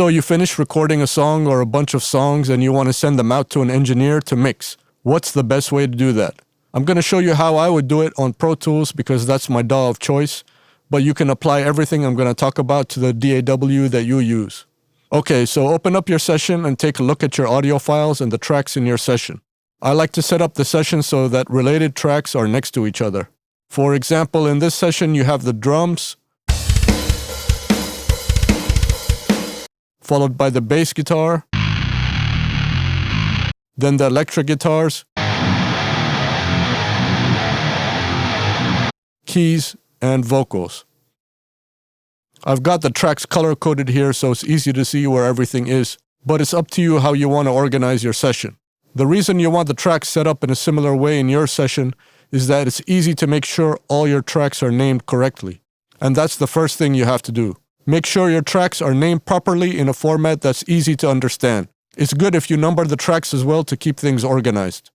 So you finish recording a song or a bunch of songs and you want to send them out to an engineer to mix. What's the best way to do that? I'm going to show you how I would do it on Pro Tools because that's my DAW of choice, but you can apply everything I'm going to talk about to the DAW that you use. Okay, so open up your session and take a look at your audio files and the tracks in your session. I like to set up the session so that related tracks are next to each other. For example, in this session you have the drums, followed by the bass guitar, then the electric guitars, keys, and vocals. I've got the tracks color-coded here so it's easy to see where everything is, but it's up to you how you want to organize your session. The reason you want the tracks set up in a similar way in your session is that it's easy to make sure all your tracks are named correctly. And that's the first thing you have to do. Make sure your tracks are named properly in a format that's easy to understand. It's good if you number the tracks as well to keep things organized.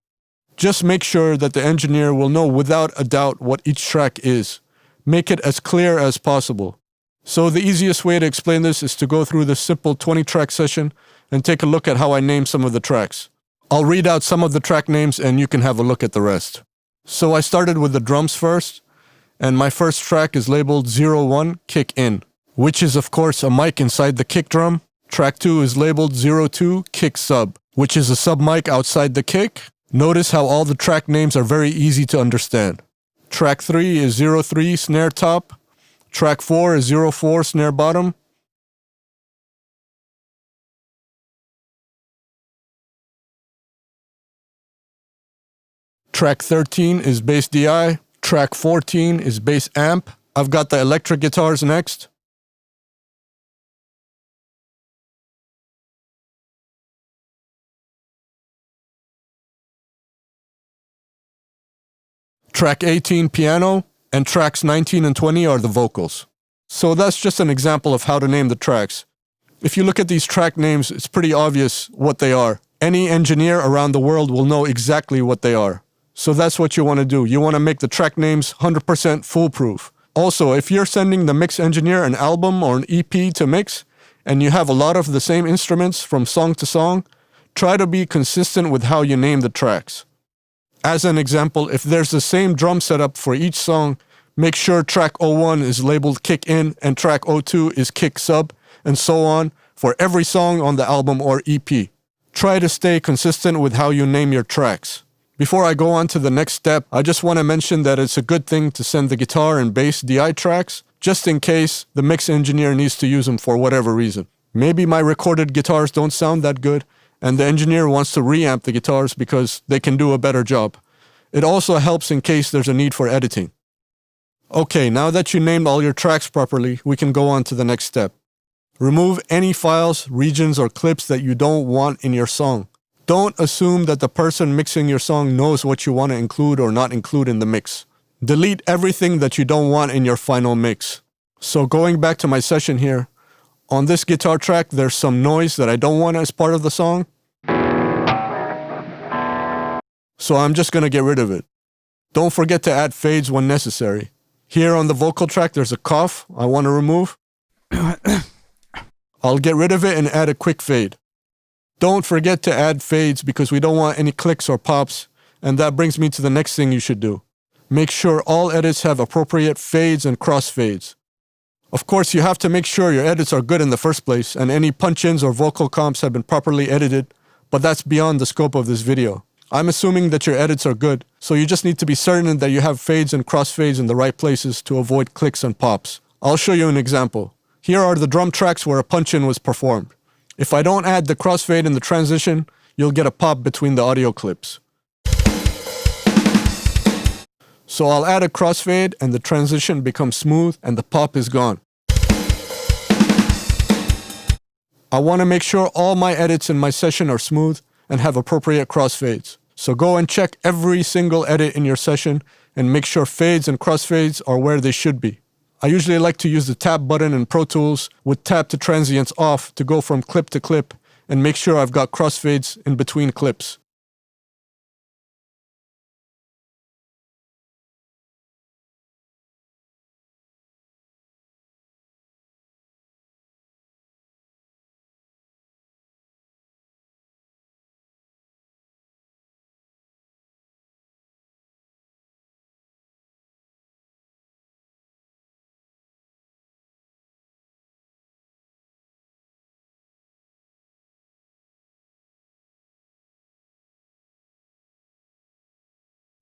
Just make sure that the engineer will know without a doubt what each track is. Make it as clear as possible. So the easiest way to explain this is to go through this simple 20-track session and take a look at how I name some of the tracks. I'll read out some of the track names and you can have a look at the rest. So I started with the drums first, and my first track is labeled 01 Kick In, which is of course a mic inside the kick drum. Track 2 is labeled 02 Kick Sub, which is a sub mic outside the kick. Notice how all the track names are very easy to understand. Track 3 is 03 Snare Top. Track 4 is 04 Snare Bottom. Track 13 is Bass DI. Track 14 is Bass Amp. I've got the electric guitars next. Track 18 Piano. And tracks 19 and 20 are the vocals. So that's just an example of how to name the tracks. If you look at these track names, it's pretty obvious what they are. Any engineer around the world will know exactly what they are. So that's what you want to do. You want to make the track names 100% foolproof. Also, if you're sending the mix engineer an album or an EP to mix, and you have a lot of the same instruments from song to song, try to be consistent with how you name the tracks. As an example, if there's the same drum setup for each song, make sure track 01 is labeled Kick In and track 02 is Kick Sub, and so on for every song on the album or EP. Try to stay consistent with how you name your tracks. Before I go on to the next step, I just want to mention that it's a good thing to send the guitar and bass DI tracks, just in case the mix engineer needs to use them for whatever reason. Maybe my recorded guitars don't sound that good, and the engineer wants to reamp the guitars because they can do a better job. It also helps in case there's a need for editing. Okay, now that you named all your tracks properly, we can go on to the next step. Remove any files, regions, or clips that you don't want in your song. Don't assume that the person mixing your song knows what you want to include or not include in the mix. Delete everything that you don't want in your final mix. So going back to my session here, on this guitar track, there's some noise that I don't want as part of the song. So I'm just going to get rid of it. Don't forget to add fades when necessary. Here on the vocal track, there's a cough I want to remove. I'll get rid of it and add a quick fade. Don't forget to add fades because we don't want any clicks or pops, and that brings me to the next thing you should do. Make sure all edits have appropriate fades and crossfades. Of course, you have to make sure your edits are good in the first place and any punch-ins or vocal comps have been properly edited, but that's beyond the scope of this video. I'm assuming that your edits are good, so you just need to be certain that you have fades and crossfades in the right places to avoid clicks and pops. I'll show you an example. Here are the drum tracks where a punch-in was performed. If I don't add the crossfade in the transition, you'll get a pop between the audio clips. So I'll add a crossfade and the transition becomes smooth and the pop is gone. I want to make sure all my edits in my session are smooth and have appropriate crossfades. So go and check every single edit in your session and make sure fades and crossfades are where they should be. I usually like to use the tab button in Pro Tools with tab to transients off to go from clip to clip and make sure I've got crossfades in between clips.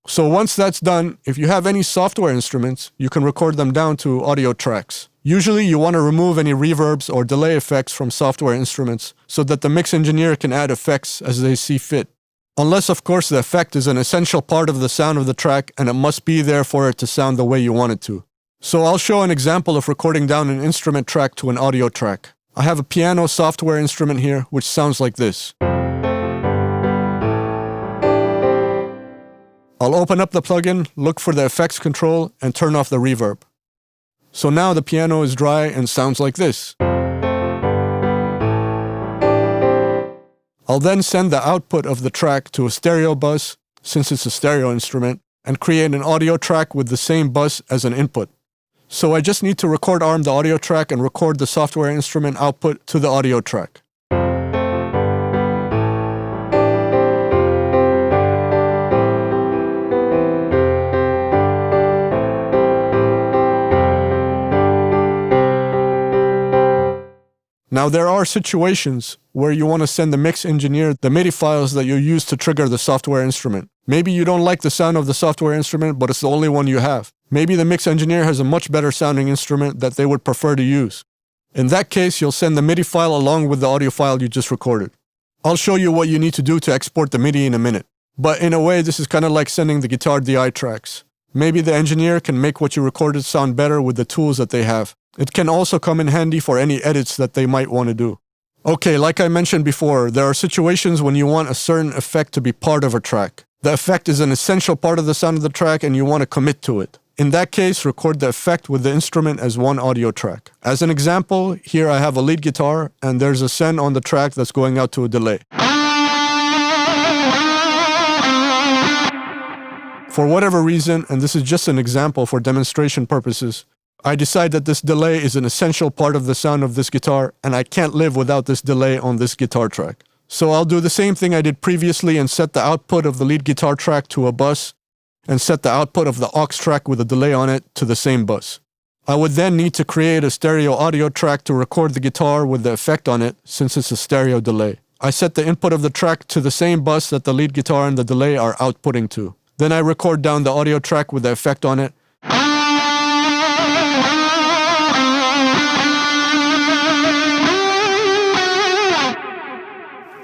So once that's done, if you have any software instruments, you can record them down to audio tracks. Usually you want to remove any reverbs or delay effects from software instruments so that the mix engineer can add effects as they see fit. Unless, of course, the effect is an essential part of the sound of the track and it must be there for it to sound the way you want it to. So I'll show an example of recording down an instrument track to an audio track. I have a piano software instrument here which sounds like this. I'll open up the plugin, look for the effects control, and turn off the reverb. So now the piano is dry and sounds like this. I'll then send the output of the track to a stereo bus, since it's a stereo instrument, and create an audio track with the same bus as an input. So I just need to record arm the audio track and record the software instrument output to the audio track. Now there are situations where you want to send the mix engineer the MIDI files that you use to trigger the software instrument. Maybe you don't like the sound of the software instrument, but it's the only one you have. Maybe the mix engineer has a much better sounding instrument that they would prefer to use. In that case, you'll send the MIDI file along with the audio file you just recorded. I'll show you what you need to do to export the MIDI in a minute. But in a way, this is kind of like sending the guitar DI tracks. Maybe the engineer can make what you recorded sound better with the tools that they have. It can also come in handy for any edits that they might want to do. Okay, like I mentioned before, there are situations when you want a certain effect to be part of a track. The effect is an essential part of the sound of the track and you want to commit to it. In that case, record the effect with the instrument as one audio track. As an example, here I have a lead guitar and there's a send on the track that's going out to a delay. For whatever reason, and this is just an example for demonstration purposes, I decide that this delay is an essential part of the sound of this guitar and I can't live without this delay on this guitar track. So I'll do the same thing I did previously and set the output of the lead guitar track to a bus and set the output of the aux track with a delay on it to the same bus. I would then need to create a stereo audio track to record the guitar with the effect on it since it's a stereo delay. I set the input of the track to the same bus that the lead guitar and the delay are outputting to. Then I record down the audio track with the effect on it.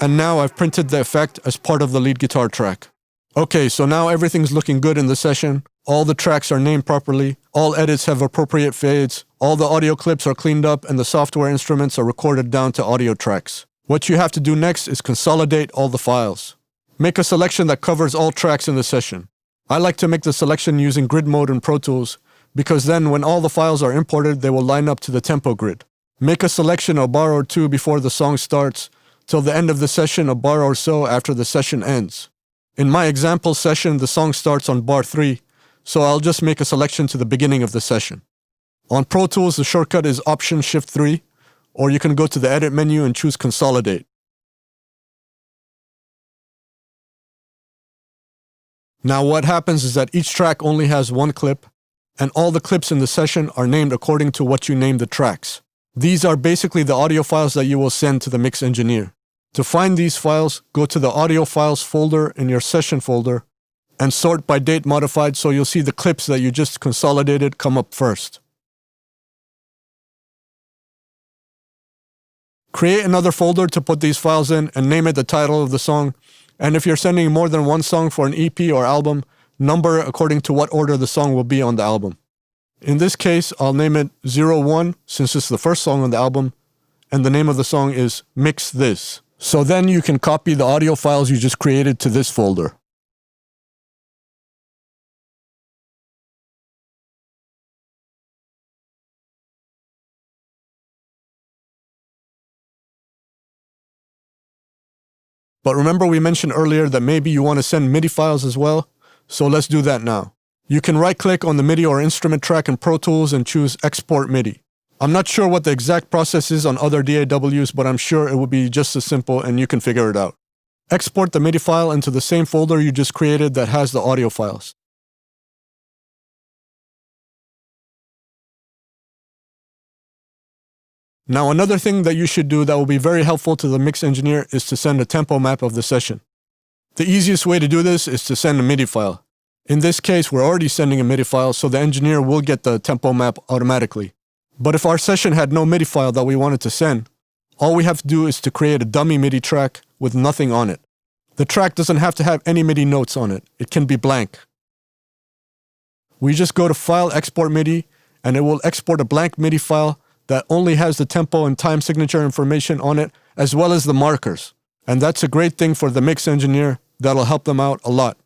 And now I've printed the effect as part of the lead guitar track. Okay, so now everything's looking good in the session. All the tracks are named properly. All edits have appropriate fades. All the audio clips are cleaned up and the software instruments are recorded down to audio tracks. What you have to do next is consolidate all the files. Make a selection that covers all tracks in the session. I like to make the selection using grid mode in Pro Tools because then when all the files are imported, they will line up to the tempo grid. Make a selection a bar or two before the song starts, till the end of the session a bar or so after the session ends. In my example session, the song starts on bar 3, so I'll just make a selection to the beginning of the session. On Pro Tools, the shortcut is Option-Shift-3, or you can go to the Edit menu and choose Consolidate. Now what happens is that each track only has one clip, and all the clips in the session are named according to what you named the tracks. These are basically the audio files that you will send to the mix engineer. To find these files, go to the Audio Files folder in your Session folder and sort by date modified so you'll see the clips that you just consolidated come up first. Create another folder to put these files in and name it the title of the song. And if you're sending more than one song for an EP or album, number it according to what order the song will be on the album. In this case, I'll name it 01 since it's the first song on the album, and the name of the song is Mix This. So then you can copy the audio files you just created to this folder. But remember we mentioned earlier that maybe you want to send MIDI files as well, so let's do that now. You can right-click on the MIDI or instrument track in Pro Tools and choose Export MIDI. I'm not sure what the exact process is on other DAWs, but I'm sure it will be just as simple and you can figure it out. Export the MIDI file into the same folder you just created that has the audio files. Now another thing that you should do that will be very helpful to the mix engineer is to send a tempo map of the session. The easiest way to do this is to send a MIDI file. In this case, we're already sending a MIDI file, so the engineer will get the tempo map automatically. But if our session had no MIDI file that we wanted to send, all we have to do is to create a dummy MIDI track with nothing on it. The track doesn't have to have any MIDI notes on it. It can be blank. We just go to File, Export MIDI, and it will export a blank MIDI file that only has the tempo and time signature information on it, as well as the markers. And that's a great thing for the mix engineer. That'll help them out a lot.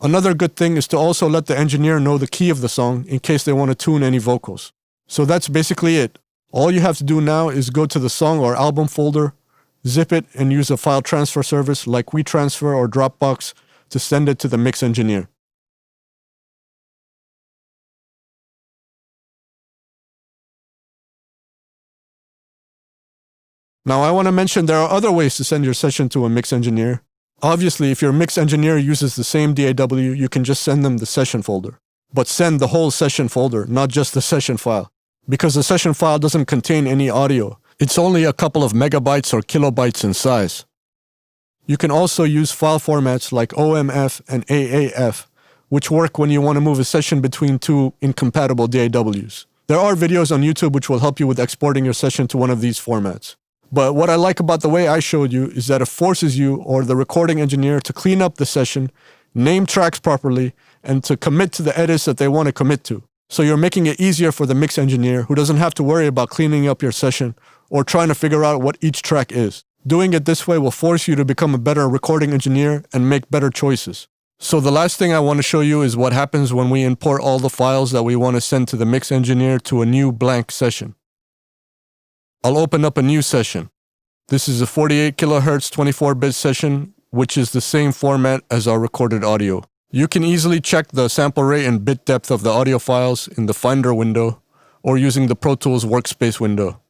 Another good thing is to also let the engineer know the key of the song in case they want to tune any vocals. So that's basically it. All you have to do now is go to the song or album folder, zip it, and use a file transfer service like WeTransfer or Dropbox to send it to the mix engineer. Now I want to mention there are other ways to send your session to a mix engineer. Obviously, if your mix engineer uses the same DAW, you can just send them the session folder. But send the whole session folder, not just the session file. Because the session file doesn't contain any audio. It's only a couple of megabytes or kilobytes in size. You can also use file formats like OMF and AAF, which work when you want to move a session between two incompatible DAWs. There are videos on YouTube which will help you with exporting your session to one of these formats. But what I like about the way I showed you is that it forces you or the recording engineer to clean up the session, name tracks properly, and to commit to the edits that they want to commit to. So you're making it easier for the mix engineer who doesn't have to worry about cleaning up your session or trying to figure out what each track is. Doing it this way will force you to become a better recording engineer and make better choices. So the last thing I want to show you is what happens when we import all the files that we want to send to the mix engineer to a new blank session. I'll open up a new session. This is a 48 kHz 24-bit session, which is the same format as our recorded audio. You can easily check the sample rate and bit depth of the audio files in the Finder window or using the Pro Tools workspace window.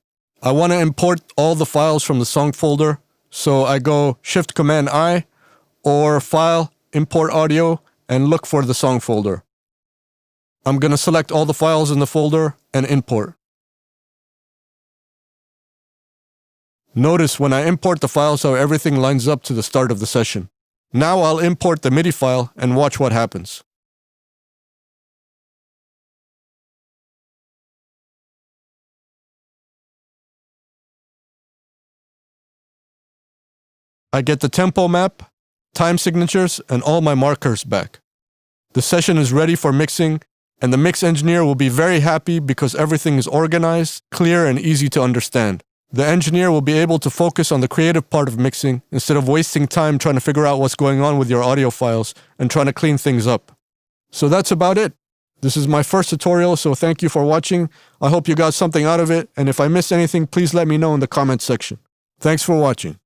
I want to import all the files from the song folder, so I go Shift-Command-I or File, Import Audio, and look for the song folder. I'm going to select all the files in the folder and import. Notice when I import the files how everything lines up to the start of the session. Now I'll import the MIDI file and watch what happens. I get the tempo map, time signatures, and all my markers back. The session is ready for mixing, and the mix engineer will be very happy because everything is organized, clear, and easy to understand. The engineer will be able to focus on the creative part of mixing instead of wasting time trying to figure out what's going on with your audio files and trying to clean things up. So that's about it. This is my first tutorial, so thank you for watching. I hope you got something out of it, and if I missed anything, please let me know in the comments section. Thanks for watching.